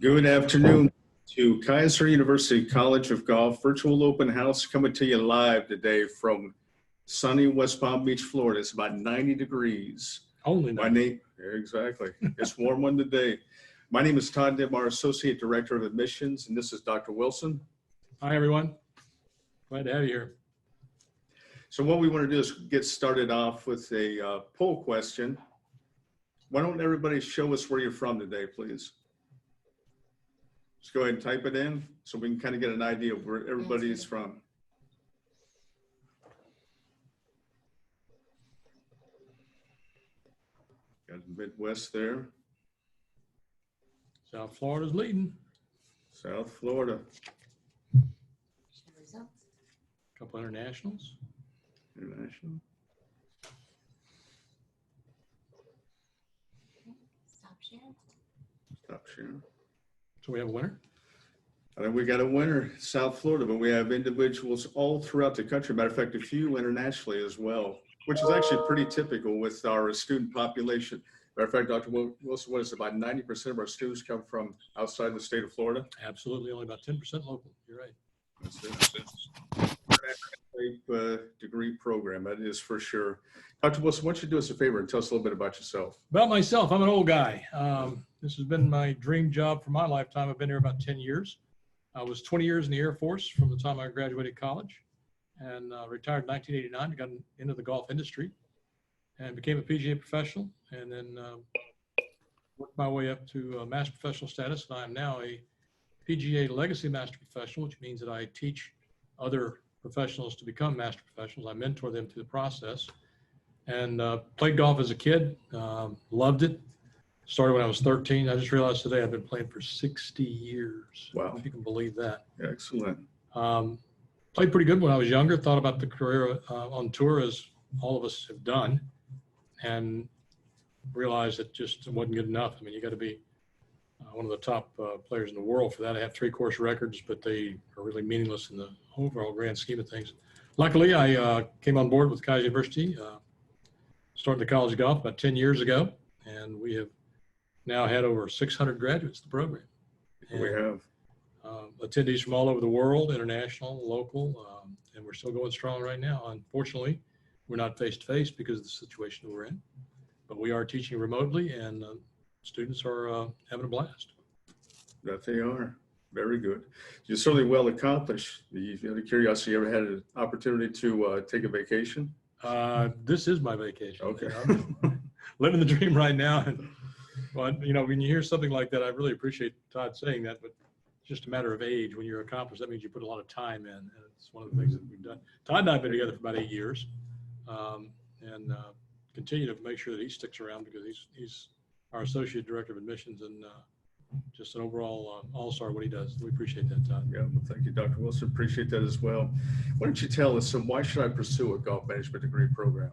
Good afternoon to Keiser University College of Golf Virtual Open House, coming to you live today from sunny West Palm Beach, Florida. It's about 90 degrees. Only My name, exactly. It's warm one today. My name is Todd Dim, our Associate Director of Admissions, and this is Dr. Wilson. Hi, everyone. Glad to have you here. So what we want to do is get started off with a poll question. Why don't everybody show us where you're from today, please? Just go ahead and type it in so we can kind of get an idea of where everybody is from. Got the Midwest there. South Florida's leading. South Florida. A couple internationals. International. Stop sharing. Stop sharing. So we have a winner. I think we got a winner, South Florida, but we have individuals all throughout the country. Matter of fact, a few internationally as well, which is actually pretty typical with our student population. Matter of fact, Dr. Wilson, what is it, about 90% of our students come from outside the state of Florida? Absolutely, only about 10% local. You're right. That's it. Degree program, that is for sure. Dr. Wilson, why don't you do us a favor and tell us a little bit about yourself? About myself, I'm an old guy. This has been my dream job for my lifetime. I've been here about 10 years. I was 20 years in the Air Force from the time I graduated college, and retired in 1989. I got into the golf industry and became a PGA professional, and then worked my way up to master professional status. And I am now a PGA legacy master professional, which means that I teach other professionals to become master professionals. I mentor them through the process, and played golf as a kid, loved it. Started when I was 13. I just realized today I've been playing for 60 years. Wow. If you can believe that. Excellent. Played pretty good when I was younger. Thought about the career on tour, as all of us have done, and realized that just wasn't good enough. I mean, you got to be one of the top players in the world for that. I have 3 course records, but they are really meaningless in the overall grand scheme of things. Luckily, I came on board with Keiser University, started the College of Golf about 10 years ago, and we have now had over 600 graduates in the program. And, we have attendees from all over the world, international, local, and we're still going strong right now. Unfortunately, we're not face-to-face because of the situation we're in, but we are teaching remotely, and students are having a blast. That they are. Very good. You're certainly well accomplished. If you have a curiosity, you ever had an opportunity to take a vacation? This is my vacation. Okay. I'm living the dream right now. And, well, you know, when you hear something like that, I really appreciate Todd saying that, but it's just a matter of age. When you're accomplished, that means you put a lot of time in. And it's one of the things that we've done. Todd and I have been together for about 8 years, and continue to make sure that he sticks around, because he's our Associate Director of Admissions, and just an overall all-star what he does. We appreciate that, Todd. Yeah, well, thank you, Dr. Wilson. Appreciate that as well. Why don't you tell us, why should I pursue a golf management degree program?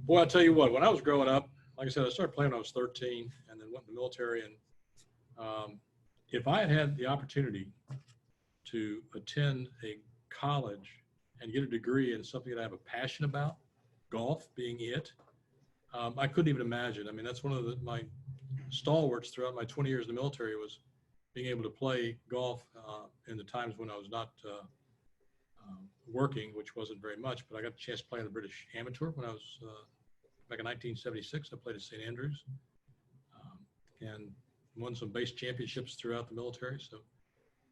Boy, I'll tell you what, when I was growing up, like I said, I started playing when I was 13 and then went in the military. And if I had had the opportunity to attend a college and get a degree in something that I have a passion about, golf being it, I couldn't even imagine. I mean, that's one of my stalwarts throughout my 20 years in the military, was being able to play golf in the times when I was not working, which wasn't very much, but I got the chance to play in the British Amateur when I was back in 1976. I played at St. Andrews and won some base championships throughout the military. So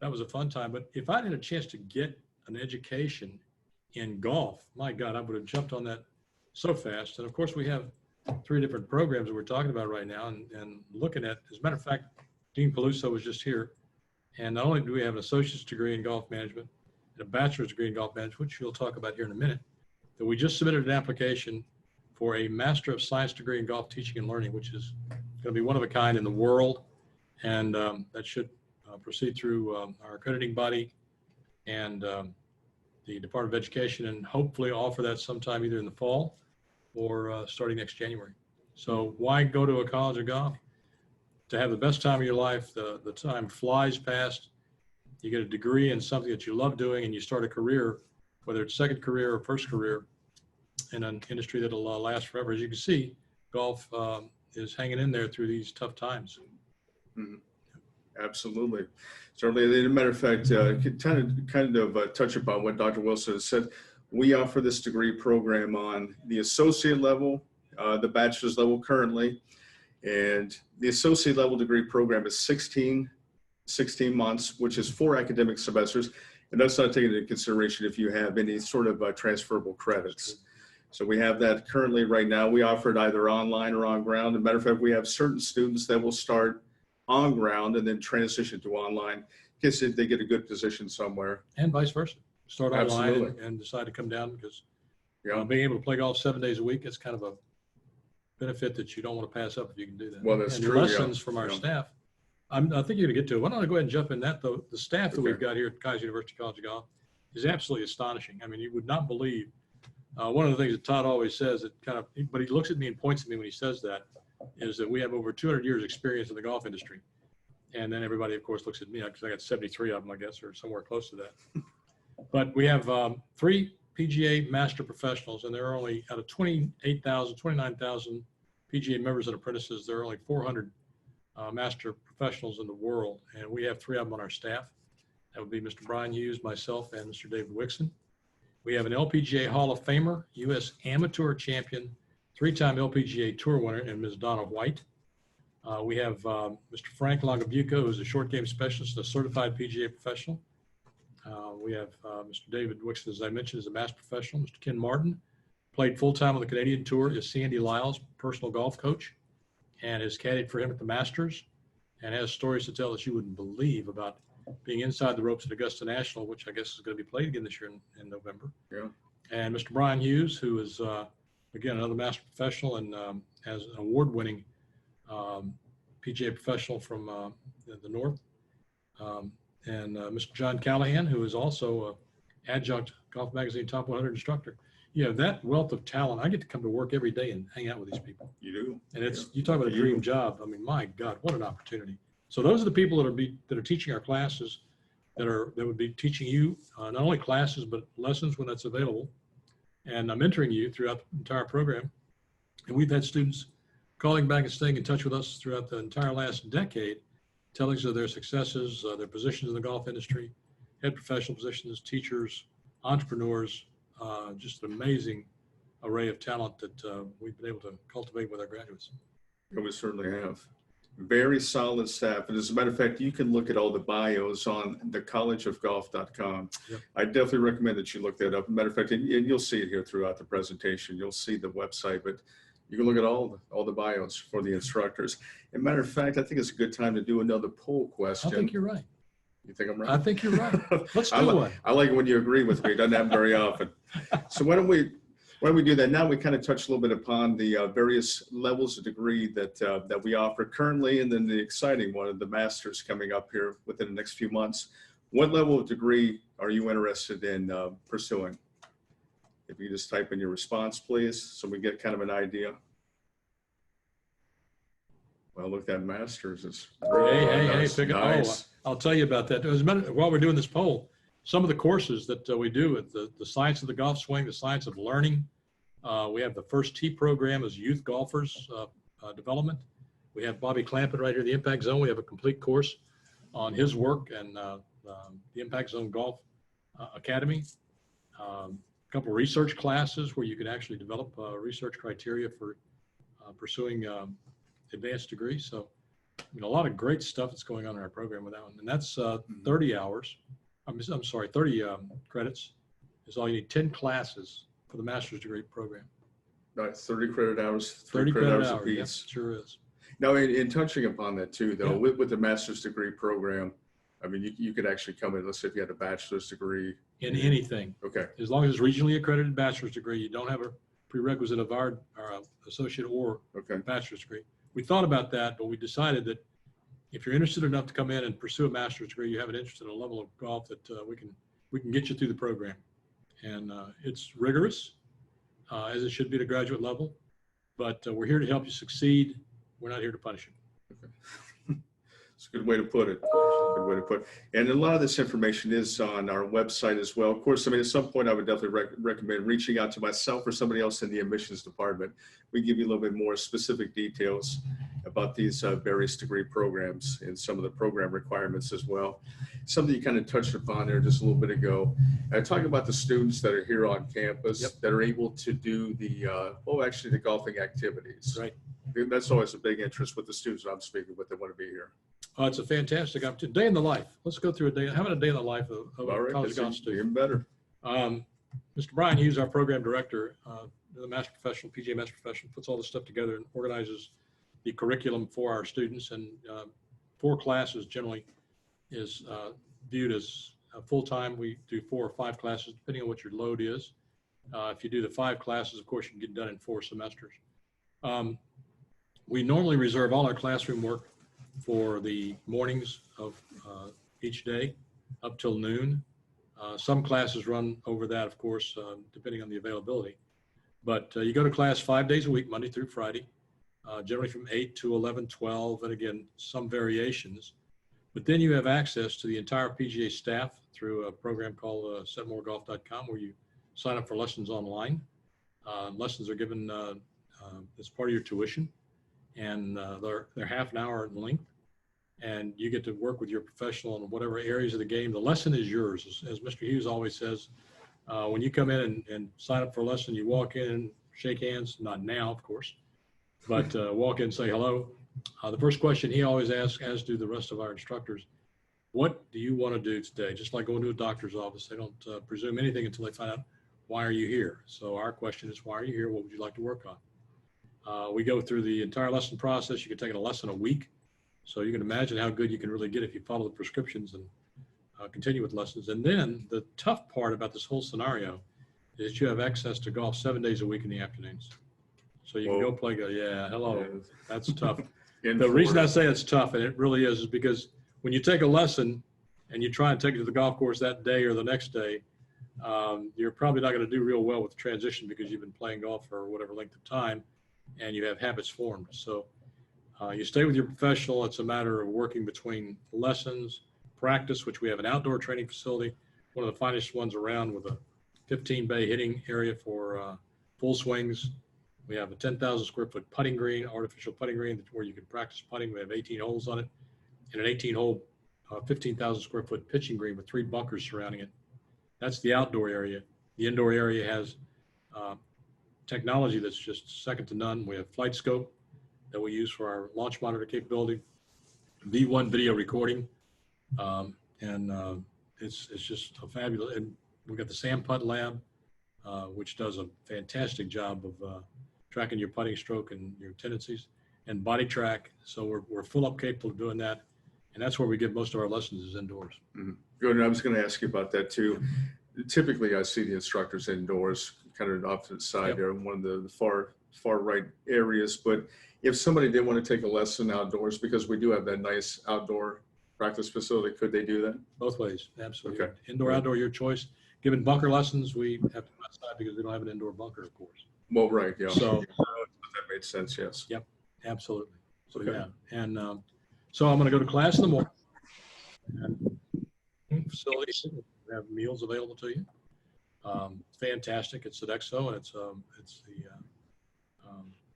that was a fun time. But if I had a chance to get an education in golf, my God, I would have jumped on that so fast. And of course, we have 3 different programs that we're talking about right now and looking at. As a matter of fact, Dean Peluso was just here. And not only do we have an associate's degree in golf management and a bachelor's degree in golf management, which we'll talk about here in a minute, but we just submitted an application for a Master of Science degree in golf teaching and learning, which is going to be one of a kind in the world. And that should proceed through our accrediting body and the Department of Education, and hopefully offer that sometime either in the fall or starting next January. So why go to a college of golf? To have the best time of your life. The time flies past. You get a degree in something that you love doing, and you start a career, whether it's second career or first career, in an industry that'll last forever. As you can see, golf is hanging in there through these tough times. Mm-hmm. Absolutely. Certainly. As a matter of fact, kind of touch upon what Dr. Wilson has said. We offer this degree program on the associate level, the bachelor's level currently, and the associate level degree program is 16 months, which is 4 academic semesters. And that's not taken into consideration if you have any sort of transferable credits. So we have that currently right now. We offer it either online or on ground. As a matter of fact, we have certain students that will start on ground and then transition to online in case they get a good position somewhere. And vice versa. Start online Absolutely. and decide to come down because Yeah. being able to play golf 7 days a week is kind of a benefit that you don't want to pass up if you can do that. Well, that's and true. Lessons from our Yeah. staff. I think you're going to get to it. Why don't I go ahead and jump in that, though? The staff that Okay. we've got here at Keiser University College of Golf is absolutely astonishing. I mean, you would not believe. One of the things that Todd always says, but he looks at me and points at me when he says that, is that we have over 200 years experience in the golf industry. And then everybody, of course, looks at me because I got 73 of them, I guess, or somewhere close to that. But we have 3 PGA master professionals, and there are only, out of 29,000 PGA members and apprentices, there are only 400 master professionals in the world, and we have 3 of them on our staff. That would be Mr. Brian Hughes, myself, and Mr. David Wixon. We have an LPGA Hall of Famer, U.S. Amateur Champion, 3-time LPGA Tour winner, and Ms. Donna White. We have Mr. Frank Lagabuca, who's a short game specialist, a certified PGA professional. We have Mr. David Wixon, as I mentioned, is a master professional. Mr. Ken Martin played full-time on the Canadian Tour, is Sandy Lyle's personal golf coach, and has caddied for him at the Masters, and has stories to tell that you wouldn't believe about being inside the ropes at Augusta National, which I guess is going to be played again this year in November. Yeah. And Mr. Brian Hughes, who is, again, another master professional and has an award-winning PGA professional from the North. And Mr. John Callahan, who is also an adjunct Golf Magazine Top 100 instructor. You know, that wealth of talent, I get to come to work every day and hang out with these people. You do. And it's, you talk about a dream job. I mean, my God, what an opportunity. So those are the people that are teaching our classes, that would be teaching you not only classes, but lessons when that's available. And I'm mentoring you throughout the entire program. And we've had students calling back and staying in touch with us throughout the entire last decade, telling us of their successes, their positions in the golf industry, head professional positions, teachers, entrepreneurs, just an amazing array of talent that we've been able to cultivate with our graduates. We certainly have. Very solid staff. And as a matter of fact, you can look at all the bios on thecollegeofgolf.com. Yep. I definitely recommend that you look that up. As a matter of fact, and you'll see it here throughout the presentation. You'll see the website, but you can look at all the bios for the instructors. As a matter of fact, I think it's a good time to do another poll question. I think you're right. You think I'm right? I think you're right. Let's do one. I like it when you agree with me. It doesn't happen very often. So why don't we do that? Now we kind of touch a little bit upon the various levels of degree that we offer currently, and then the exciting one of the masters coming up here within the next few months. What level of degree are you interested in pursuing? If you just type in your response, please, so we get kind of an idea. Well, look, that master's is Hey, pick it. nice. Oh, I'll tell you about that. As a matter, while we're doing this poll, some of the courses that we do at the science of the golf swing, the science of learning. We have the first tee program as youth golfers development. We have Bobby Clampett right here, the Impact Zone. We have a complete course on his work and the Impact Zone Golf Academy. A couple of research classes where you can actually develop research criteria for pursuing advanced degrees. So, you know, a lot of great stuff that's going on in our program with that one. And that's 30 hours. I'm sorry, 30 credits is all you need. 10 classes for the master's degree program. Nice, 30 credit hours, 30 credit hours apiece. Yep, sure is. Now, in touching upon that too, though, Yeah. with the master's degree program, I mean, you could actually come in, let's say if you had a bachelor's degree. In anything. Okay. As long as it's regionally accredited bachelor's degree, you don't have a prerequisite of our associate or Okay. bachelor's degree. We thought about that, but we decided that if you're interested enough to come in and pursue a master's degree, you have an interest in a level of golf that we can get you through the program. And it's rigorous, as it should be at a graduate level, but we're here to help you succeed. We're not here to punish you. It's a good way to put it. Good way to put it. And a lot of this information is on our website as well. Of course, I mean, at some point I would definitely recommend reaching out to myself or somebody else in the admissions department. We give you a little bit more specific details about these various degree programs and some of the program requirements as well. Something you kind of touched upon there just a little bit ago. Talking about the students that are here on campus that are able to do the, actually the golfing activities. Right. That's always a big interest with the students I'm speaking with that want to be here. It's a fantastic opportunity. Day in the life. Let's go through a day. How about a day in the life of a college golf student? Even better. Mr. Brian Hughes, our program director, the master professional, PGA master professional, puts all this stuff together and organizes the curriculum for our students. And 4 classes generally is viewed as full-time. We do 4 or 5 classes, depending on what your load is. If you do the 5 classes, of course, you can get done in 4 semesters. We normally reserve all our classroom work for the mornings of each day up till noon. Some classes run over that, of course, depending on the availability. But you go to class 5 days a week, Monday through Friday, generally from 8 to 11, 12, and again, some variations. But then you have access to the entire PGA staff through a program called setmoregolf.com, where you sign up for lessons online. Lessons are given as part of your tuition, and they're half an hour in length. And you get to work with your professional in whatever areas of the game. The lesson is yours. As Mr. Hughes always says, when you come in and sign up for a lesson, you walk in, shake hands, not now, of course, but walk in and say hello. The first question he always asks, as do the rest of our instructors, what do you want to do today? Just like going to a doctor's office, they don't presume anything until they find out, why are you here? So our question is, why are you here? What would you like to work on? We go through the entire lesson process. You can take a lesson a week. So you can imagine how good you can really get if you follow the prescriptions and continue with lessons. And then the tough part about this whole scenario is you have access to golf 7 days a week in the afternoons. So you can go play golf. Yeah, hello. Yeah. That's tough. The reason I say it's tough, and it really is because when you take a lesson and you try and take it to the golf course that day or the next day, you're probably not going to do real well with the transition because you've been playing golf for whatever length of time and you have habits formed. So you stay with your professional. It's a matter of working between lessons, practice, which we have an outdoor training facility, one of the finest ones around, with a 15-bay hitting area for full swings. We have a 10,000 square foot putting green, artificial putting green, where you can practice putting. We have 18 holes on it, and an 18-hole, 15,000 square foot pitching green with 3 bunkers surrounding it. That's the outdoor area. The indoor area has technology that's just second to none. We have flight scope that we use for our launch monitor capability, V1 video recording, and it's just a fabulous. And we've got the Sand Putt Lab, which does a fantastic job of tracking your putting stroke and your tendencies, and Body Track. So we're full up capable of doing that, and that's where we give most of our lessons is indoors. Mm-hmm. Good. And I was going to ask you about that too. Typically, I see the instructors indoors, kind of off to the side there, in one of the far right areas. But if somebody did want to take a lesson outdoors, because we do have that nice outdoor practice facility, could they do that? Both ways, absolutely. Okay. Indoor, outdoor, your choice. Given bunker lessons, we have to go outside because we don't have an indoor bunker, of course. Well, right, yeah. So that made sense, yes. Yep, absolutely. So Okay. yeah, and so I'm going to go to class in the morning. And facilities have meals available to you. Fantastic. It's Sodexo, and it's the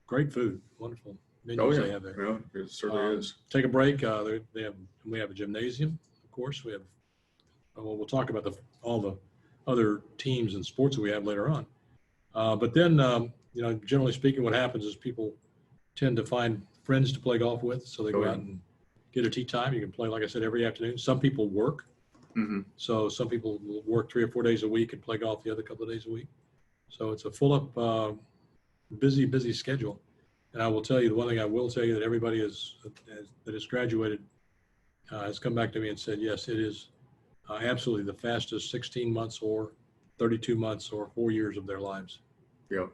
great food, wonderful menus they have there. Yeah, it certainly is. Take a break. We have a gymnasium, of course. We have. Well, we'll talk about all the other teams and sports that we have later on. But then, generally speaking, what happens is people tend to find friends to play golf with, so they go out and get a tee time. You can play, like I said, every afternoon. Some people work. Mm-hmm. So some people will work 3 or 4 days a week and play golf the other couple of days a week. So it's a full up, busy schedule. And I will tell you, the one thing I will tell you, that everybody that has graduated has come back to me and said, yes, it is absolutely the fastest 16 months or 32 months or 4 years of their lives. Yeah.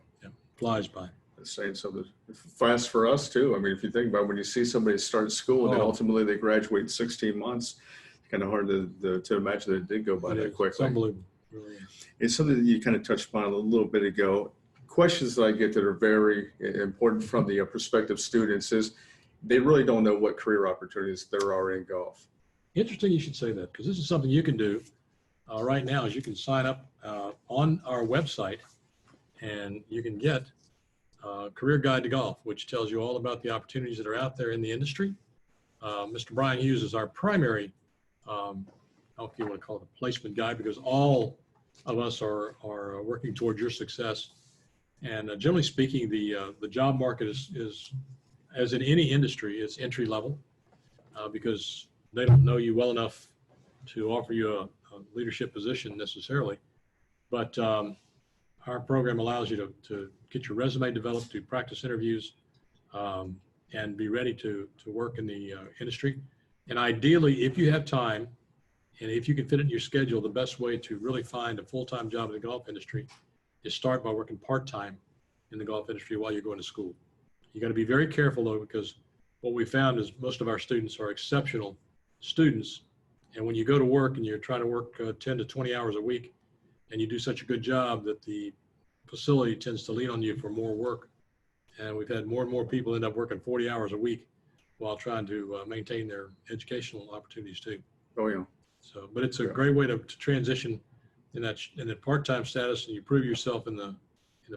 Flies by. That's saying something. Fast for us too. I mean, if you think about when you see somebody start school and then ultimately they graduate in 16 months, kind of hard to imagine that it did go by that quickly. It's unbelievable. It really is. It's something that you kind of touched upon a little bit ago. Questions that I get that are very important from the prospective students is, they really don't know what career opportunities there are in golf. Interesting you should say that, because this is something you can do right now. Is you can sign up on our website, and you can get Career Guide to Golf, which tells you all about the opportunities that are out there in the industry. Mr. Brian Hughes is our primary, I don't know if you want to call it a placement guide, because all of us are working toward your success. And generally speaking, the job market is, as in any industry, it's entry level because they don't know you well enough to offer you a leadership position necessarily. But our program allows you to get your resume developed, do practice interviews, and be ready to work in the industry. And ideally, if you have time, and if you can fit it in your schedule, the best way to really find a full-time job in the golf industry is start by working part-time in the golf industry while you're going to school. You got to be very careful though, because what we found is most of our students are exceptional students. And when you go to work and you're trying to work 10 to 20 hours a week, and you do such a good job that the facility tends to lean on you for more work. And we've had more and more people end up working 40 hours a week while trying to maintain their educational opportunities too. Oh yeah. So, but it's a great way to transition in that part-time status, and you prove yourself in the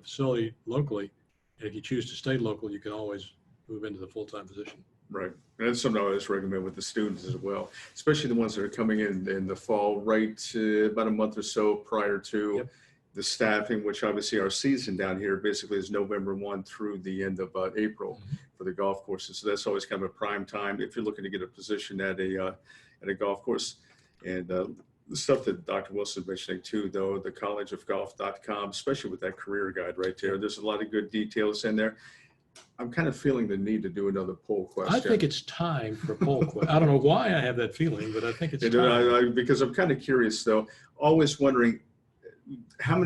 facility locally. And if you choose to stay local, you can always move into the full-time position. Right. And that's something I always recommend with the students as well, especially the ones that are coming in the fall, right about a month or so prior to the staffing, which obviously our season down here basically is November 1 through the end of April for the golf courses. So that's always kind of a prime time if you're looking to get a position at a golf course. And the stuff that Dr. Wilson's mentioning too, though, the collegeofgolf.com, especially with that career guide right there, there's a lot of good details in there. I'm kind of feeling the need to do another poll question. I think it's time for a poll question. I don't know why I have that feeling, but I think it's time. Because I'm kind of curious though, always wondering how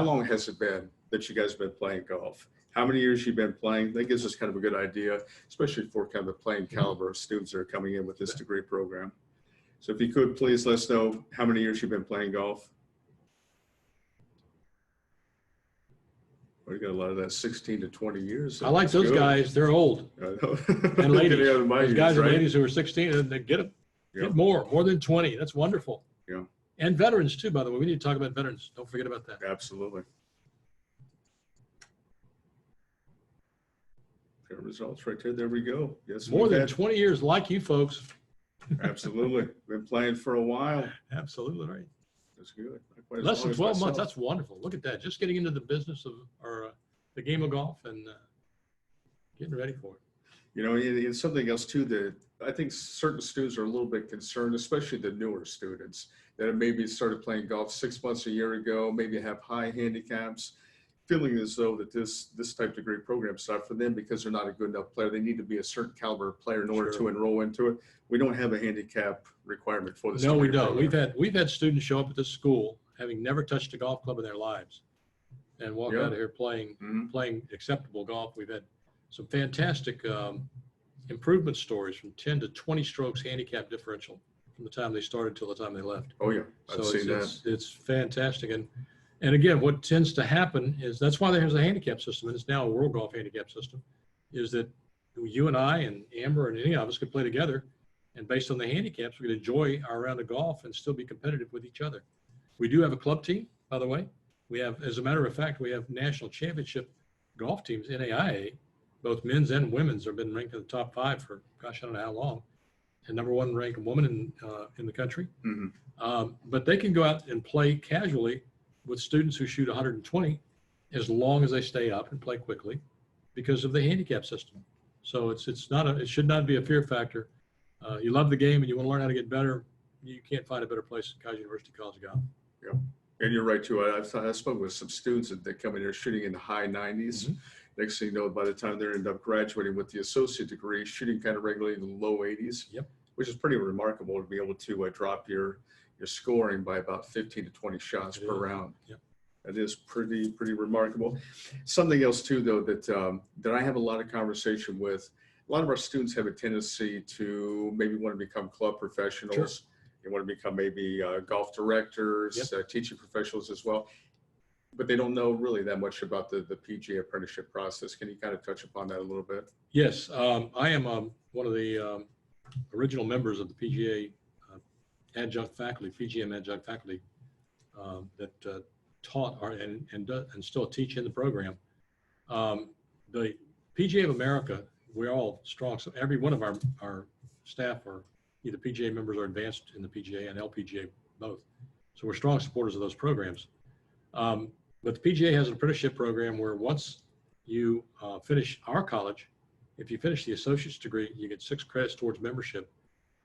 long has it been that you guys have been playing golf? How many years you've been playing? That gives us kind of a good idea, especially for kind of the playing caliber of students that are coming in with this degree program. So if you could, please let us know how many years you've been playing golf. We got a lot of that 16 to 20 years. So I like those guys. They're old. And ladies. Those guys and ladies who are 16, and they get more than 20. That's wonderful. Yeah. And veterans too, by the way. We need to talk about veterans. Don't forget about that. Absolutely. Good results right there. There we go. Yes. More than 20 years like you folks. Absolutely. Been playing for a while. Absolutely right. That's good. Less than 12 months. That's wonderful. Look at that. Just getting into the business of the game of golf and getting ready for it. You know, it's something else too that I think certain students are a little bit concerned, especially the newer students that have maybe started playing golf 6 months, a year ago, maybe have high handicaps, feeling as though that this type degree program is not for them because they're not a good enough player. They need to be a certain caliber of player in order to enroll into it. We don't have a handicap requirement for this. No, we don't. Program. We've had students show up at this school having never touched a golf club in their lives and walk out of here playing acceptable golf. We've had some fantastic improvement stories from 10 to 20 strokes handicap differential from the time they started till the time they left. Oh yeah, I've seen that. It's fantastic. And again, what tends to happen is that's why there's a handicap system, and it's now a world golf handicap system, is that you and I and Amber and any of us could play together, and based on the handicaps, we could enjoy our round of golf and still be competitive with each other. We do have a club team, by the way. We have, as a matter of fact, we have national championship golf teams, NAIA, both men's and women's have been ranked in the top 5 for, gosh, I don't know how long, and #1 ranked woman in the country. But they can go out and play casually with students who shoot 120 as long as they stay up and play quickly because of the handicap system. So it should not be a fear factor. You love the game and you want to learn how to get better. You can't find a better place than Keiser University College of Golf. Yeah. And you're right too. I spoke with some students that come in here shooting in the high 90s. Next thing you know, by the time they end up graduating with the associate degree, shooting kind of regularly in the low 80s, which is pretty remarkable to be able to drop your scoring by about 15 to 20 shots per round. That is pretty remarkable. Something else too, though, that I have a lot of conversation with. A lot of our students have a tendency to maybe want to become club professionals. They want to become maybe golf directors, teaching professionals as well. but they don't know really that much about the PGA apprenticeship process. Can you kind of touch upon that a little bit? Yes, I am one of the original members of the PGA adjunct faculty, PGM adjunct faculty that taught and still teach in the program. The PGA of America, we're all strong. So every one of our staff are either PGA members or advanced in the PGA and LPGA both. So we're strong supporters of those programs. But the PGA has an apprenticeship program where once you finish our college, if you finish the associate's degree, you get 6 credits towards membership,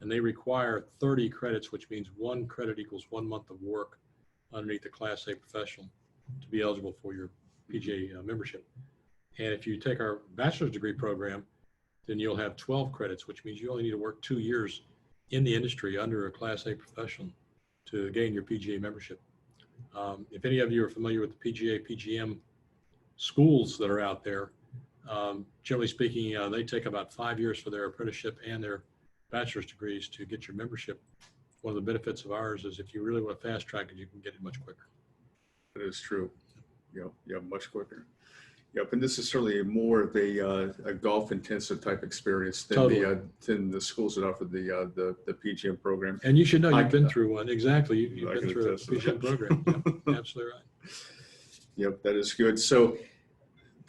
and they require 30 credits, which means 1 credit equals 1 month of work underneath the Class A professional to be eligible for your PGA membership. And if you take our bachelor's degree program, then you'll have 12 credits, which means you only need to work 2 years in the industry under a Class A professional to gain your PGA membership. If any of you are familiar with the PGA, PGM schools that are out there, generally speaking, they take about 5 years for their apprenticeship and their bachelor's degrees to get your membership. One of the benefits of ours is if you really want to fast track it, you can get it much quicker. That is true. Yep, much quicker. Yep, and this is certainly more of a golf intensive type experience than Totally. Than the schools that offer the PGM program. And you should know you've been through one. Exactly. You've been through a attest to PGM that. program. Yep, absolutely right. Yep, that is good. So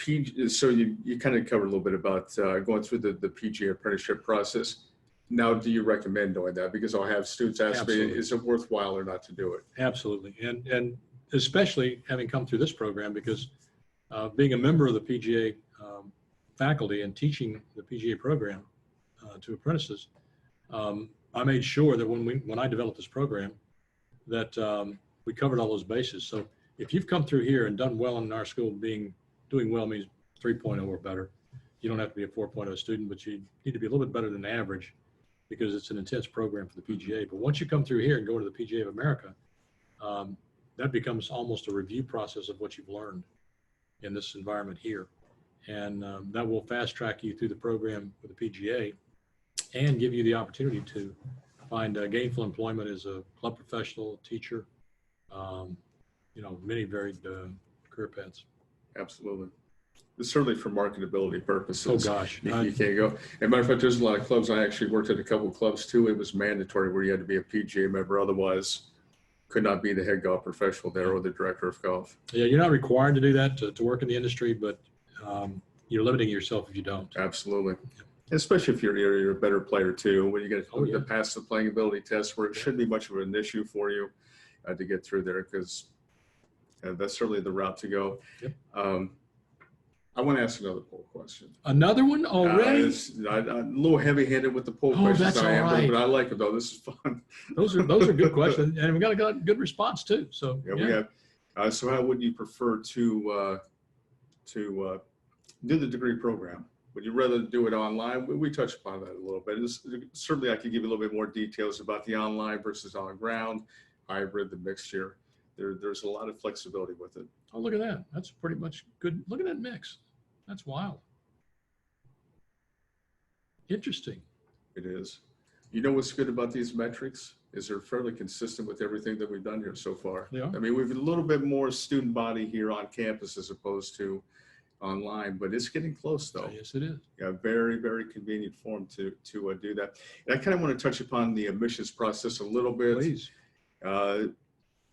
you kind of covered a little bit about going through the PGA apprenticeship process. Now, do you recommend doing that? Because I'll have students ask Absolutely. me, is it worthwhile or not to do it? Absolutely. And especially having come through this program, because being a member of the PGA faculty and teaching the PGA program to apprentices, I made sure that when I developed this program, that we covered all those bases. So if you've come through here and done well in our school, doing well means 3.0 or better. You don't have to be a 4.0 student, but you need to be a little bit better than average because it's an intense program for the PGA. But once you come through here and go to the PGA of America, that becomes almost a review process of what you've learned in this environment here. And that will fast track you through the program with the PGA and give you the opportunity to find gainful employment as a club professional, teacher, many varied career paths. Absolutely. Certainly for marketability purposes. Oh gosh. You can't go. As a matter of fact, there's a lot of clubs. I actually worked at a couple of clubs too. It was mandatory where you had to be a PGA member. Otherwise, could not be the head golf professional there or the director of golf. Yeah, you're not required to do that to work in the industry, but you're limiting yourself if you don't. Absolutely. Especially if you're a better player too, when you get to pass the playing ability test, where it shouldn't be much of an issue for you to get through there, because that's certainly the route to go. Yep. I want to ask another poll question. Another one already? I'm a little heavy-handed with the poll questions. That's all right. But I like it though. This is fun. Those are good questions, and we got a good response too. So we have. So how would you prefer to do the degree program? Would you rather do it online? We touched upon that a little bit. Certainly, I could give you a little bit more details about the online versus on ground, hybrid, the mixture. There's a lot of flexibility with it. Oh, look at that. That's pretty much good. Look at that mix. That's wild. Interesting. It is. You know what's good about these metrics is they're fairly consistent with everything that we've done here so far. They are. I mean, we've a little bit more student body here on campus as opposed to online, but it's getting close though. Yes, it is. Yeah, very, very convenient form to do that. And I kind of want to touch upon the admissions process a little bit. Please.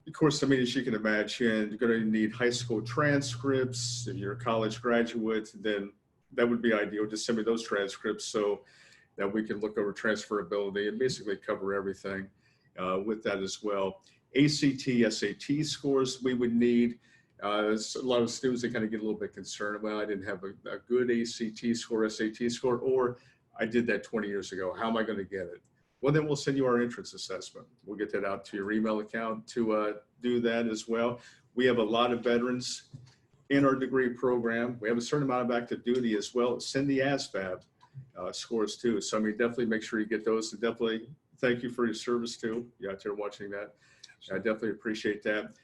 Of course, I mean, as you can imagine, you're going to need high school transcripts. If you're a college graduate, then that would be ideal. Just send me those transcripts so that we can look over transferability and basically cover everything with that as well. ACT, SAT scores we would need. A lot of students, they kind of get a little bit concerned. Well, I didn't have a good ACT score, SAT score, or I did that 20 years ago. How am I going to get it? Well, then we'll send you our entrance assessment. We'll get that out to your email account to do that as well. We have a lot of veterans in our degree program. We have a certain amount of active duty as well. Send the ASVAB scores too. So I mean, definitely make sure you get those. And definitely thank you for your service too. You out there watching that. I definitely appreciate that.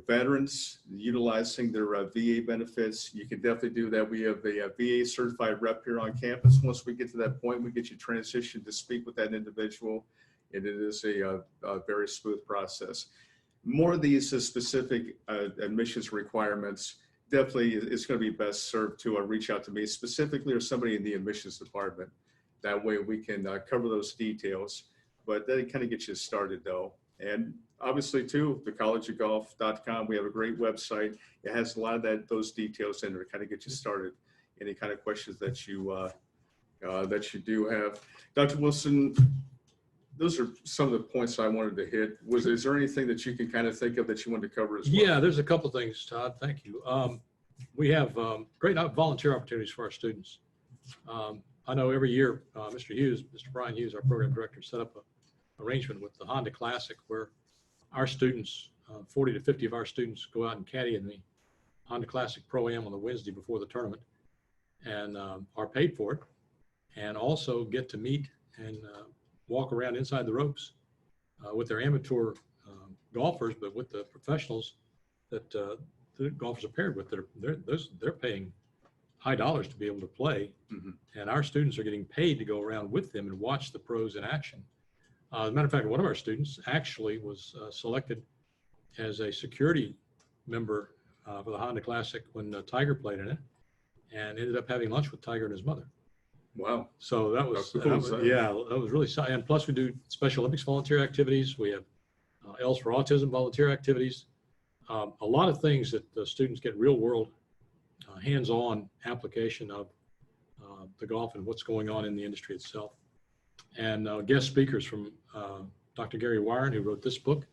Veterans utilizing their VA benefits, you can definitely do that. We have a VA certified rep here on campus. Once we get to that point, we get you transitioned to speak with that individual, and it is a very smooth process. more of these specific admissions requirements, definitely it's going to be best served to reach out to me specifically or somebody in the admissions department. That way we can cover those details, but that kind of gets you started though. And obviously too, thecollegeofgolf.com, we have a great website. It has a lot of those details in there to kind of get you started. Any kind of questions that you do have. Dr. Wilson, those are some of the points I wanted to hit. Is there anything that you can kind of think of that you wanted to cover as well? Yeah, there's a couple of things, Todd. Thank you. We have great volunteer opportunities for our students. I know every year, Mr. Brian Hughes, our program director, set up an arrangement with the Honda Classic where our students, 40 to 50 of our students, go out and caddy in the Honda Classic Pro-Am on the Wednesday before the tournament and are paid for it, and also get to meet and walk around inside the ropes with their amateur golfers, but with the professionals that the golfers are paired with. They're paying high dollars to be able to play, and our students are getting paid to go around with them and watch the pros in action. As a matter of fact, one of our students actually was selected as a security member for the Honda Classic when Tiger played in it, and ended up having lunch with Tiger and his mother. Wow. So that was, cool, yeah, that was really, and plus we do Special Olympics volunteer activities. We have L's for Autism volunteer activities. A lot of things that the students get real world hands-on application of the golf and what's going on in the industry itself. And guest speakers from Dr. Gary Wyron, who wrote this book,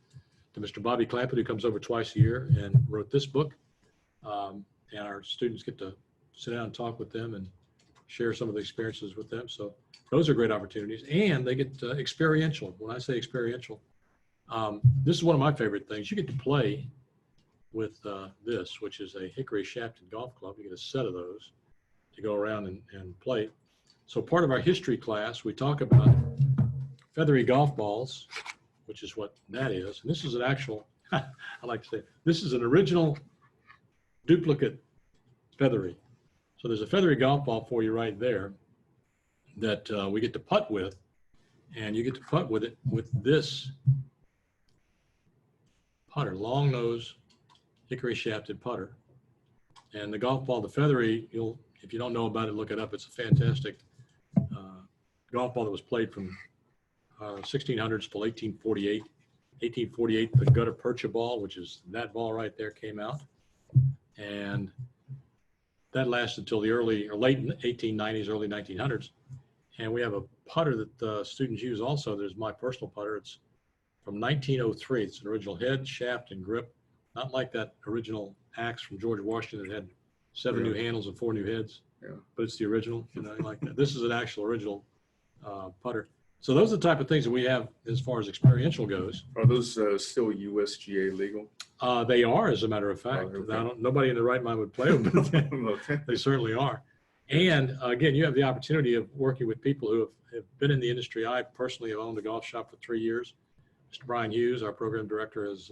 to Mr. Bobby Clampett, who comes over twice a year and wrote this book. And our students get to sit down and talk with them and share some of the experiences with them. So those are great opportunities, and they get experiential. When I say experiential, this is one of my favorite things. You get to play with this, which is a hickory shafted golf club. You get a set of those to go around and play. So part of our history class, we talk about feathery golf balls, which is what that is. And this is an actual, I like to say, this is an original duplicate feathery. So there's a feathery golf ball for you right there that we get to putt with, and you get to putt with it with this putter, long nose, hickory shafted putter. And the golf ball, the feathery, if you don't know about it, look it up. It's a fantastic golf ball that was played from 1600s till 1848. 1848, the gutta percha ball, which is that ball right there, came out. And that lasted till the early or late 1890s, early 1900s. And we have a putter that the students use also. There's my personal putter. It's from 1903. It's an original head, shaft, and grip. Not like that original axe from George Washington that had 7 new handles and 4 new heads. Yeah. But it's the original, like that. This is an actual original putter. So those are the type of things that we have as far as experiential goes. Are those still USGA legal? They are, as a matter of fact. Okay. Nobody in their right mind would play them, but okay. They certainly are. And again, you have the opportunity of working with people who have been in the industry. I personally have owned a golf shop for 3 years. Mr. Brian Hughes, our program director, has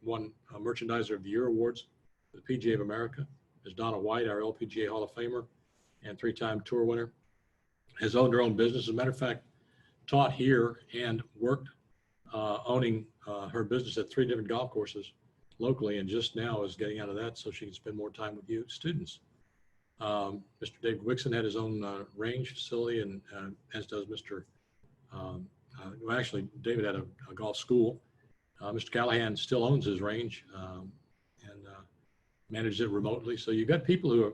won Merchandiser of the Year awards for the PGA of America. Ms. Donna White, our LPGA Hall of Famer and 3-time tour winner, has owned her own business. As a matter of fact, taught here and worked owning her business at 3 different golf courses locally, and just now is getting out of that so she can spend more time with you students. Mr. David Wixon had his own range facility, and as does Mr. Well, actually, David had a golf school. Mr. Callahan still owns his range and manages it remotely. So you've got people who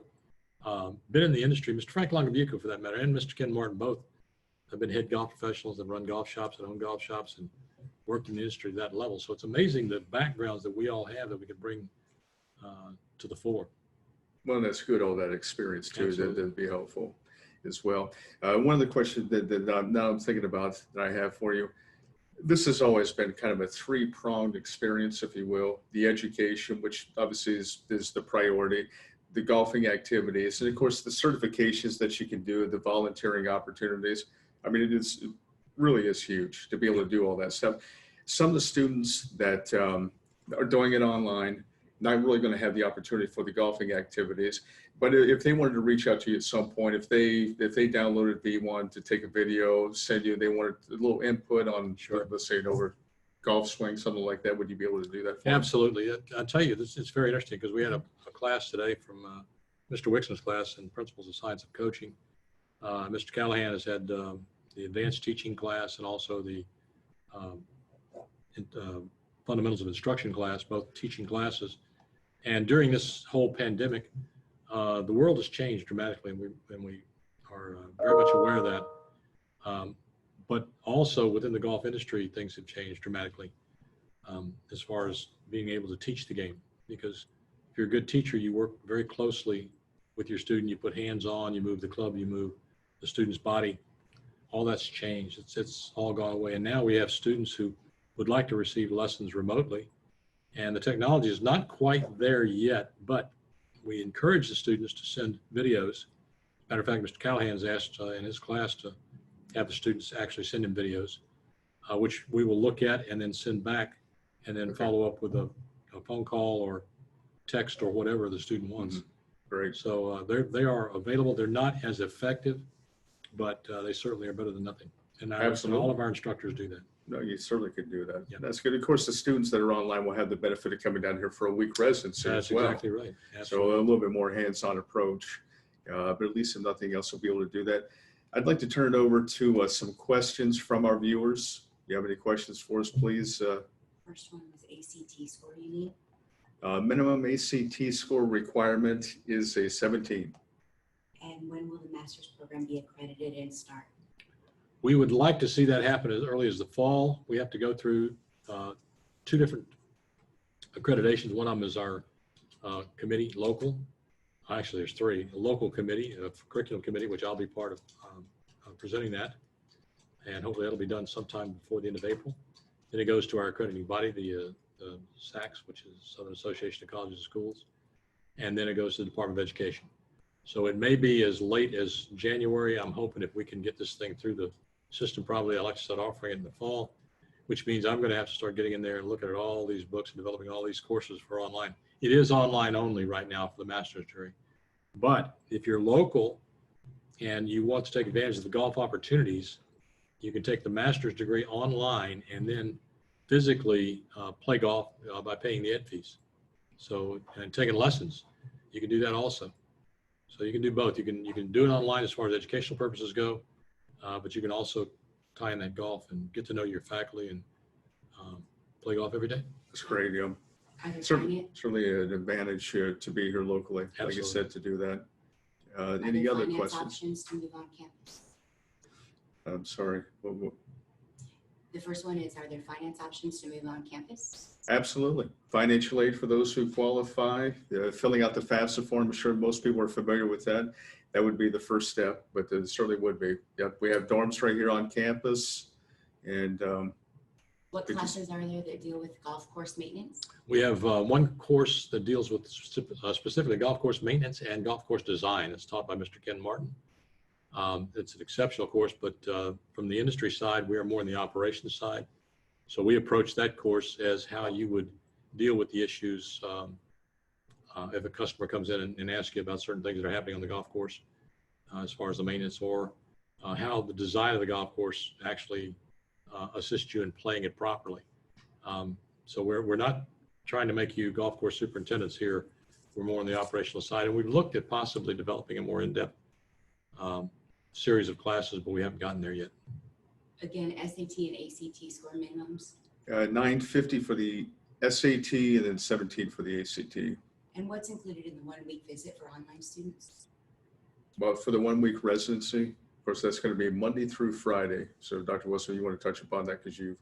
have been in the industry. Mr. Frank Longabuco, for that matter, and Mr. Ken Martin both have been head golf professionals that run golf shops and own golf shops and worked in the industry at that level. So it's amazing the backgrounds that we all have that we can bring to the fore. Well, that's good, all that experience too. That'd be helpful as well. One of the questions that now I'm thinking about that I have for you, this has always been kind of a 3-pronged experience, if you will. The education, which obviously is the priority, the golfing activities, and of course the certifications that you can do, the volunteering opportunities. I mean, it really is huge to be able to do all that stuff. Some of the students that are doing it online, not really going to have the opportunity for the golfing activities. But if they wanted to reach out to you at some point, if they downloaded V1 to take a video, send you, they wanted a little input on, let's say, over golf swing, something like that, would you be able to do that for them? Absolutely. I'll tell you, this is very interesting because we had a class today from Mr. Wixon's class in Principles of Science of Coaching. Mr. Callahan has had the advanced teaching class and also the fundamentals of instruction class, both teaching classes. And during this whole pandemic, the world has changed dramatically, and we are very much aware of that. But also within the golf industry, things have changed dramatically as far as being able to teach the game. Because if you're a good teacher, you work very closely with your student. You put hands on, you move the club, you move the student's body. All that's changed. It's all gone away. And now we have students who would like to receive lessons remotely. And the technology is not quite there yet, but we encourage the students to send videos. Matter of fact, Mr. Callahan's asked in his class to have the students actually send him videos, which we will look at and then send back, and then follow up with a phone call or text or whatever the student wants. Great. So they are available. They're not as effective, but they certainly are better than nothing. And all of our instructors do that. No, you certainly could do that. Yeah. That's good. Of course, the students that are online will have the benefit of coming down here for a week residency That's as well. exactly right. So Absolutely. a little bit more hands-on approach, but at least if nothing else, we'll be able to do that. I'd like to turn it over to some questions from our viewers. Do you have any questions for us, please? First one was ACT score you need. Minimum ACT score requirement is a 17. And when will the master's program be accredited and start? We would like to see that happen as early as the fall. We have to go through two different accreditations. One of them is our committee, local. Actually, there's three. A local committee, a curriculum committee, which I'll be part of presenting that. And hopefully that'll be done sometime before the end of April. Then it goes to our accrediting body, the SACS, which is Southern Association of Colleges and Schools. And then it goes to the Department of Education. So it may be as late as January. I'm hoping if we can get this thing through the system, probably I'd like to start offering it in the fall, which means I'm going to have to start getting in there and looking at all these books and developing all these courses for online. It is online only right now for the master's degree. But if you're local and you want to take advantage of the golf opportunities, you can take the master's degree online and then physically play golf by paying the ed fees. So, and taking lessons, you can do that also. So you can do both. You can do it online as far as educational purposes go, but you can also tie in that golf and get to know your faculty and play golf every day. That's great. Yeah. Certainly an advantage to be here locally, Absolutely. like you said, to do that. Are Any there other finance questions? options to move on campus? I'm sorry. The first one is, are there finance options to move on campus? Absolutely. Financial aid for those who qualify, filling out the FAFSA form. I'm sure most people are familiar with that. That would be the first step, but it certainly would be. Yep. We have dorms right here on campus. And What classes are there that deal with golf course maintenance? We have one course that deals with specifically golf course maintenance and golf course design. It's taught by Mr. Ken Martin. It's an exceptional course, but from the industry side, we are more on the operations side. So we approach that course as how you would deal with the issues if a customer comes in and asks you about certain things that are happening on the golf course as far as the maintenance, or how the design of the golf course actually assists you in playing it properly. So we're not trying to make you golf course superintendents here. We're more on the operational side, and we've looked at possibly developing a more in-depth series of classes, but we haven't gotten there yet. Again, SAT and ACT score minimums. 950 for the SAT and then 17 for the ACT. And what's included in the 1 week visit for online students? Well, for the 1 week residency, of course, that's going to be Monday through Friday. So Dr. Wilson, you want to touch upon that because you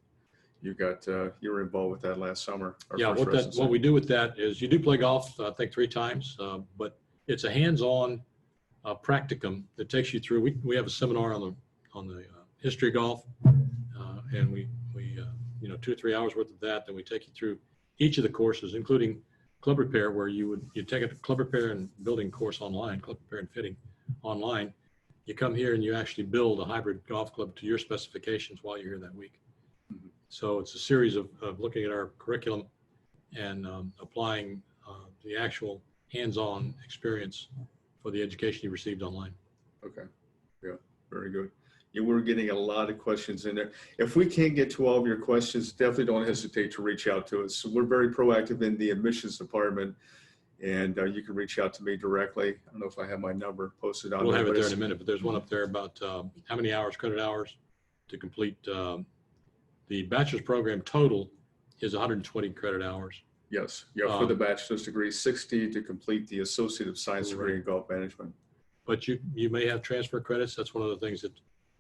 were involved with that last summer. Yeah, what we do with that is you do play golf, I think 3 times, but it's a hands-on practicum that takes you through. We have a seminar on the history of golf, and we 2 or 3 hours worth of that. Then we take you through each of the courses, including club repair, where you take a club repair and building course online, club repair and fitting online. You come here and you actually build a hybrid golf club to your specifications while you're here that week. Mm-hmm. So it's a series of looking at our curriculum and applying the actual hands-on experience for the education you received online. Okay. Yeah, very good. Yeah, we're getting a lot of questions in there. If we can't get to all of your questions, definitely don't hesitate to reach out to us. So we're very proactive in the admissions department, and you can reach out to me directly. I don't know if I have my number posted on We'll there. have it but there in it's- a minute, but there's one up there about how many hours, credit hours to complete. The bachelor's program total is 120 credit hours. Yes, yeah, for the bachelor's degree, 60 to complete the Associate of Science degree in golf management. But you may have transfer credits. That's one of the things that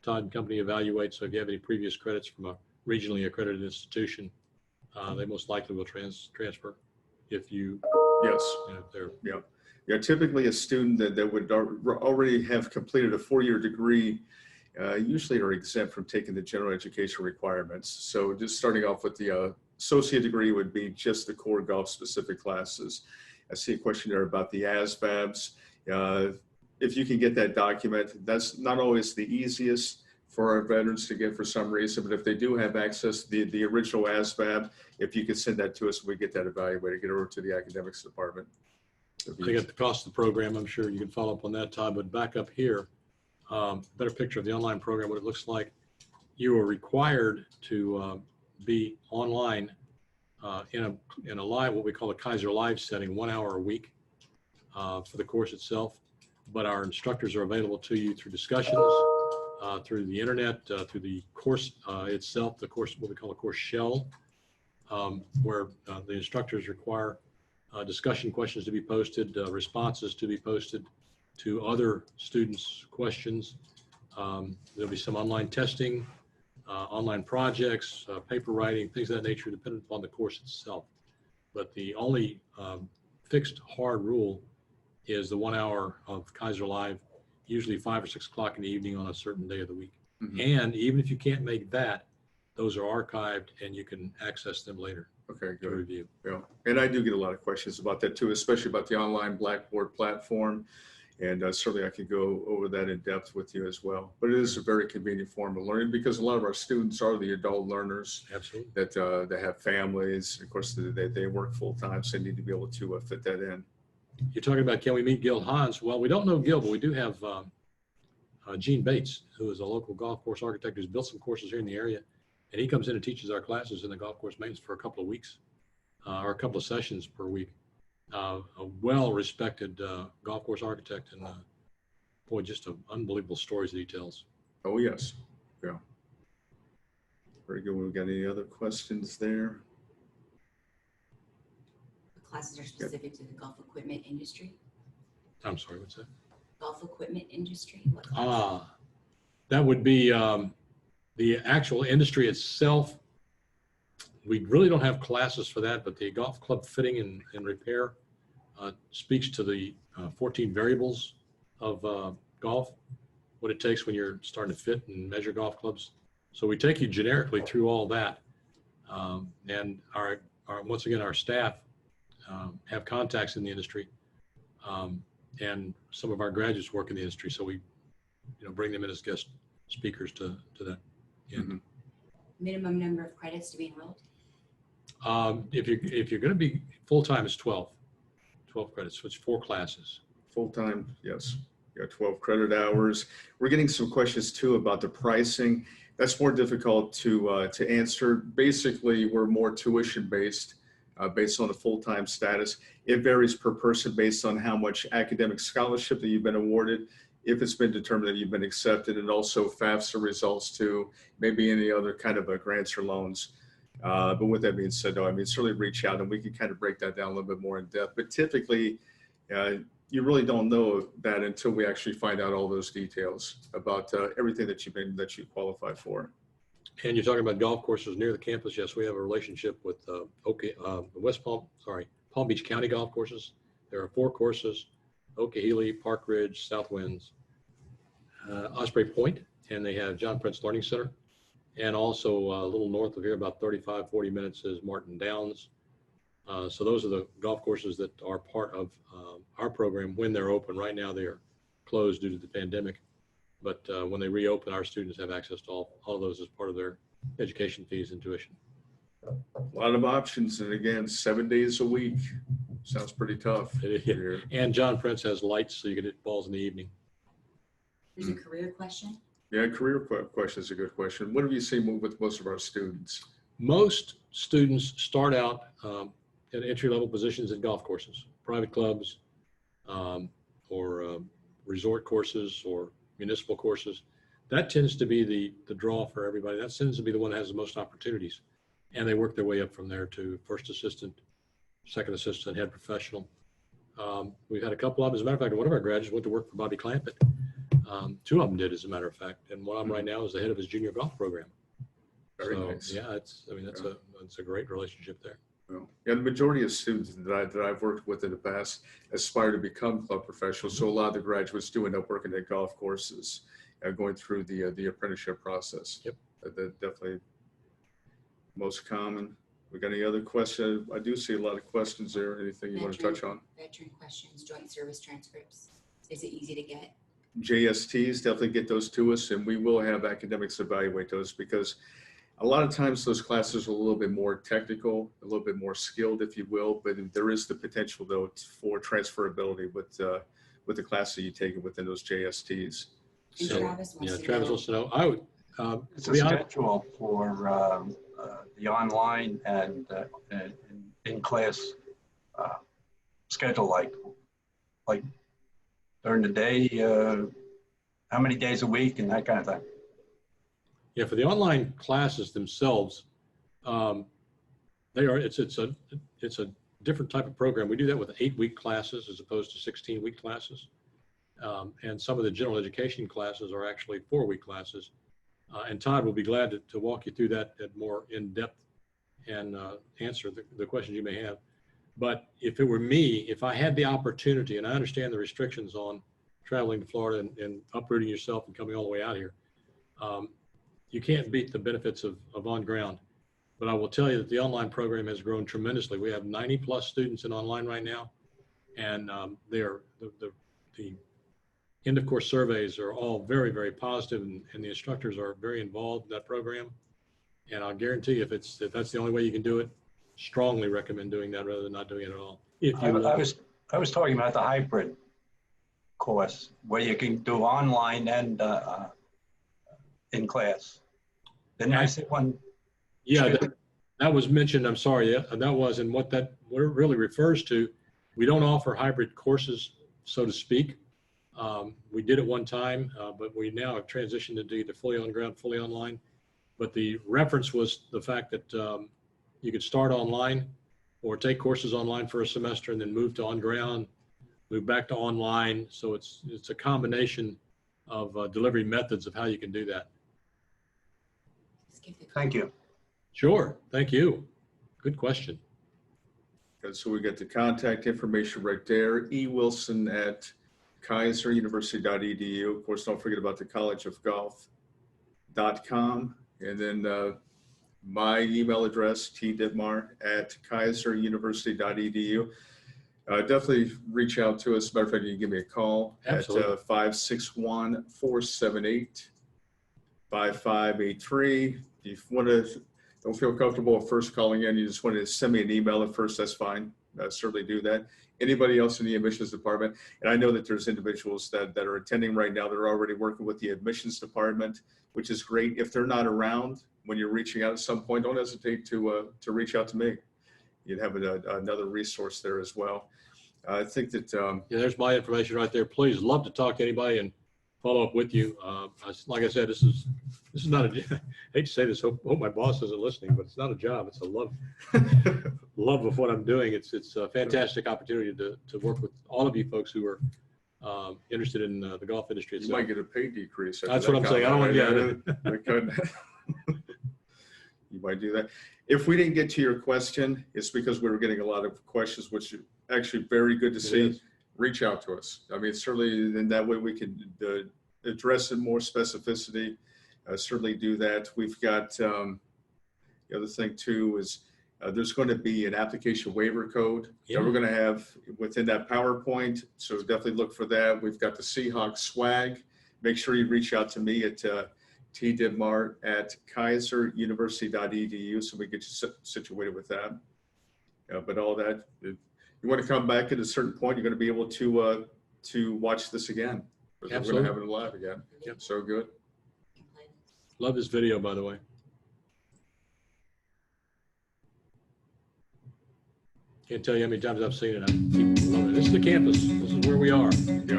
Todd and company evaluates. So if you have any previous credits from a regionally accredited institution, they most likely will transfer if you, Yes. if they're. Yeah, typically a student that would already have completed a 4-year degree usually are exempt from taking the general education requirements. So just starting off with the associate degree would be just the core golf specific classes. I see a question there about the ASVABs. If you can get that document, that's not always the easiest for our veterans to get for some reason, but if they do have access to the original ASVAB, if you could send that to us, we get that evaluated, get over to the academics department. I got the cost of the program. I'm sure you can follow up on that, Todd, but back up here, better picture of the online program, what it looks like. You are required to be online in a live, what we call a Keiser live setting, 1 hour a week for the course itself. But our instructors are available to you through discussions, through the internet, through the course itself, the course, what we call a course shell, where the instructors require discussion questions to be posted, responses to be posted to other students' questions. There'll be some online testing, online projects, paper writing, things of that nature, depending upon the course itself. But the only fixed hard rule is the 1 hour of Keiser Live, usually 5 or 6 o'clock in the evening on a certain day of the week. Mm-hmm. And even if you can't make that, those are archived and you can access them later. Okay, to good. review. Yeah, and I do get a lot of questions about that too, especially about the online Blackboard platform. And certainly I could go over that in depth with you as well. But it is a very convenient form of learning because a lot of our students are the adult learners. Absolutely. That they have families. Of course, they work full time, so they need to be able to fit that in. You're talking about, can we meet Gil Hans? Well, we don't know Gil, but we do have Gene Bates, who is a local golf course architect who's built some courses here in the area. And he comes in and teaches our classes in the golf course maintenance for a couple of weeks or a couple of sessions per week. A well-respected golf course architect, and boy, just unbelievable stories and details. Oh, yes. Yeah. Very good. We got any other questions there? The classes are specific to the golf equipment industry. I'm sorry, what's that? Golf equipment industry. What class? That would be the actual industry itself. We really don't have classes for that, but the golf club fitting and repair speaks to the 14 variables of golf, what it takes when you're starting to fit and measure golf clubs. So we take you generically through all that. And our once again, our staff have contacts in the industry, and some of our graduates work in the industry. So we bring them in as guest speakers to that. Mm-hmm. Minimum number of credits to be enrolled? If you're going to be full-time, it's 12 credits, so it's 4 classes. Full-time, yes. You got 12 credit hours. We're getting some questions too about the pricing. That's more difficult to answer. Basically, we're more tuition-based, based on the full-time status. It varies per person based on how much academic scholarship that you've been awarded, if it's been determined that you've been accepted, and also FAFSA results too, maybe any other kind of grants or loans. But with that being said, though, I mean, certainly reach out and we can kind of break that down a little bit more in depth. But typically, you really don't know that until we actually find out all those details about everything that you qualify for. And you're talking about golf courses near the campus. Yes, we have a relationship with Palm Beach County golf courses. There are 4 courses: Okehele, Park Ridge, South Winds, Osprey Point, and they have John Prince Learning Center. And also a little north of here, about 35-40 minutes, is Martin Downs. So those are the golf courses that are part of our program when they're open. Right now they are closed due to the pandemic, but when they reopen, our students have access to all of those as part of their education fees and tuition. A lot of options, and again, 7 days a week. Sounds pretty tough. And John Prince has lights, so you can hit balls in the evening. There's a career question. Yeah, career question is a good question. What have you seen with most of our students? Most students start out at entry-level positions in golf courses, private clubs, or resort courses or municipal courses. That tends to be the draw for everybody. That tends to be the one that has the most opportunities. And they work their way up from there to first assistant, second assistant, head professional. We've had a couple of them. As a matter of fact, one of our graduates went to work for Bobby Clampett. Two of them did, as a matter of fact. And one of them right now is the head of his junior golf program. Very So, nice. yeah, that's a great relationship there. Well, yeah, the majority of students that I've worked with in the past aspire to become club professionals. So a lot of the graduates do end up working at golf courses, going through the apprenticeship process. Yep. That definitely most common. We got any other questions? I do see a lot of questions there. Anything you want to touch on? Veteran questions, joint service transcripts. Is it easy to get? JSTs, definitely get those to us, and we will have academics evaluate those, because a lot of times those classes are a little bit more technical, a little bit more skilled, if you will, but there is the potential though for transferability with the class that you take within those JSTs. And So, Travis wants Yeah, to Travis know. wants to know. I would, It's to a be honest, schedule for the online and in-class schedule, like during the day, how many days a week and that kind of thing. yeah, for the online classes themselves, it's a different type of program. We do that with 8-week classes as opposed to 16-week classes. And some of the general education classes are actually 4-week classes. And Todd will be glad to walk you through that at more in-depth and answer the questions you may have. But if it were me, if I had the opportunity, and I understand the restrictions on traveling to Florida and uprooting yourself and coming all the way out here, you can't beat the benefits of on ground. But I will tell you that the online program has grown tremendously. We have 90 plus students in online right now, and they are the end of course surveys are all very, very positive, and the instructors are very involved in that program. And I'll guarantee you, if that's the only way you can do it, strongly recommend doing that rather than not doing it at all. If you I was talking about the hybrid course where you can do online and in class. Didn't I say one? Yeah, that was mentioned. I'm sorry. Yeah, that was, and what it really refers to, we don't offer hybrid courses, so to speak. We did it one time, but we now have transitioned into either fully on ground, fully online. But the reference was the fact that you could start online or take courses online for a semester and then move to on ground, move back to online. So it's a combination of delivery methods of how you can do that. Thank you. Sure. Thank you. Good question. and so we got the contact information right there. ewilson@keiseruniversity.edu. Of course, don't forget about the collegeofgolf.com. And then my email address, tditmar@keiseruniversity.edu. Definitely reach out to us. Matter of fact, you can give me a call Absolutely. at 561-478-5583. If you don't feel comfortable at first calling in, you just want to send me an email at first, that's fine. Certainly do that. Anybody else in the admissions department, and I know that there's individuals that are attending right now that are already working with the admissions department, which is great. If they're not around when you're reaching out at some point, don't hesitate to reach out to me. You'd have another resource there as well. I think that Yeah, there's my information right there. Please, love to talk to anybody and follow up with you. Like I said, this is not I hate to say this. Hope my boss isn't listening, but it's not a job. It's a love of what I'm doing. It's a fantastic opportunity to work with all of you folks who are interested in the golf industry you itself. might get a pay decrease. That's what I'm saying. I don't want to get You might do that. If we didn't get to your question, it's because we were getting a lot of questions, which is actually very good to see. Reach out to us. I mean, certainly in that way we can address it more specificity. Certainly do that. We've got the other thing too is there's going to be an application waiver code that we're going to have within that PowerPoint. So definitely look for that. We've got the Seahawks swag. Make sure you reach out to me at tditmar@keiseruniversity.edu so we get you situated with that. But all that, you want to come back at a certain point, you're going to be able to watch this again. We're going to have it live again. Yep. So good. Love this video, by the way. Can't tell you how many times I've seen it. I keep loving it. This is the campus. This is where we are. Yeah.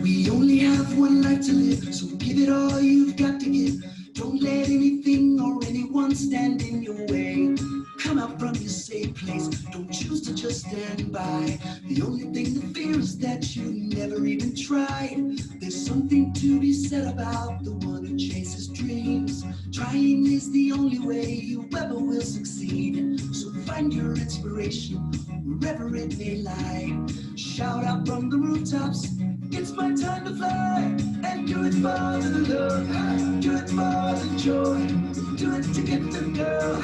We only have one life to live, so give it all you've got to give. Don't let anything or anyone stand in your way. Come out from your safe place, don't choose to just stand by. The only thing to fear is that you never even tried. There's something to be said about the one who chases dreams. Trying is the only way you ever will succeed. So find your inspiration wherever it may lie. Shout out from the rooftops, it's my time to fly. And do it for the love, do it for the joy, do it to get the girl,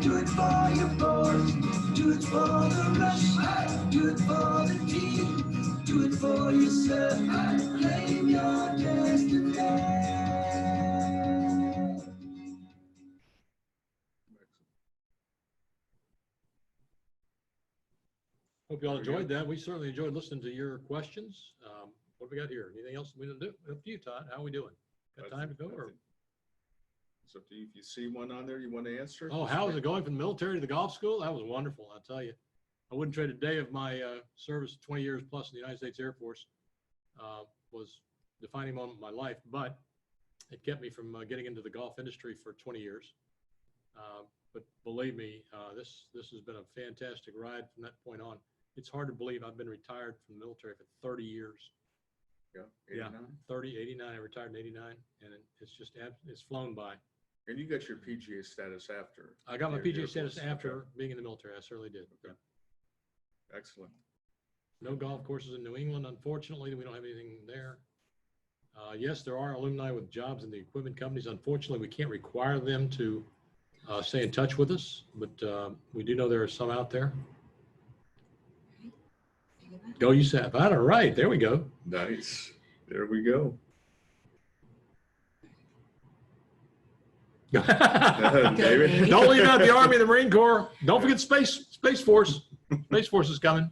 do it for your boys, do it for the rush, do it for the team, do it for yourself, claim your destiny. Hope you all enjoyed that. We certainly enjoyed listening to your questions. What do we got here? Anything else we need to do? Up to you, Todd. How are we doing? Got time to go? Or? It's up to you. If you see one on there you want to answer. Oh, how is it going from the military to the golf school? That was wonderful. I'll tell you. I wouldn't trade a day of my service, 20 years plus in the United States Air Force, was a defining moment of my life, but it kept me from getting into the golf industry for 20 years. But believe me, this has been a fantastic ride from that point on. It's hard to believe I've been retired from the military for 30 years. Yeah, Yeah, 89. 30, 89. I retired in 89, and it's just, it's flown by. And you got your PGA status after. I got my your Air PGA status Force. after Okay. being in the military. I certainly did. Okay. Excellent. No golf courses in New England, unfortunately. We don't have anything there. Yes, there are alumni with jobs in the equipment companies. Unfortunately, we can't require them to stay in touch with us, but we do know there are some out there. Go USAP. All right, there we go. Nice. There we go. David? Don't leave out the Army and the Marine Corps. Don't forget Space Force. Space Force is coming.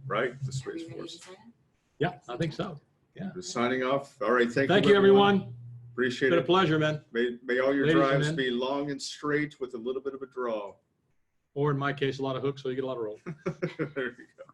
Right, the Are Space we ready Force. to sign up? Yeah, I think so. Yeah. Just signing off. All right, Thank you, everyone. It's Appreciate been a it. pleasure, man. May all your Ladies and drives men. be long and straight with a little bit of a draw. Or in my case, a lot of hooks, so you get a lot of roll. There you go.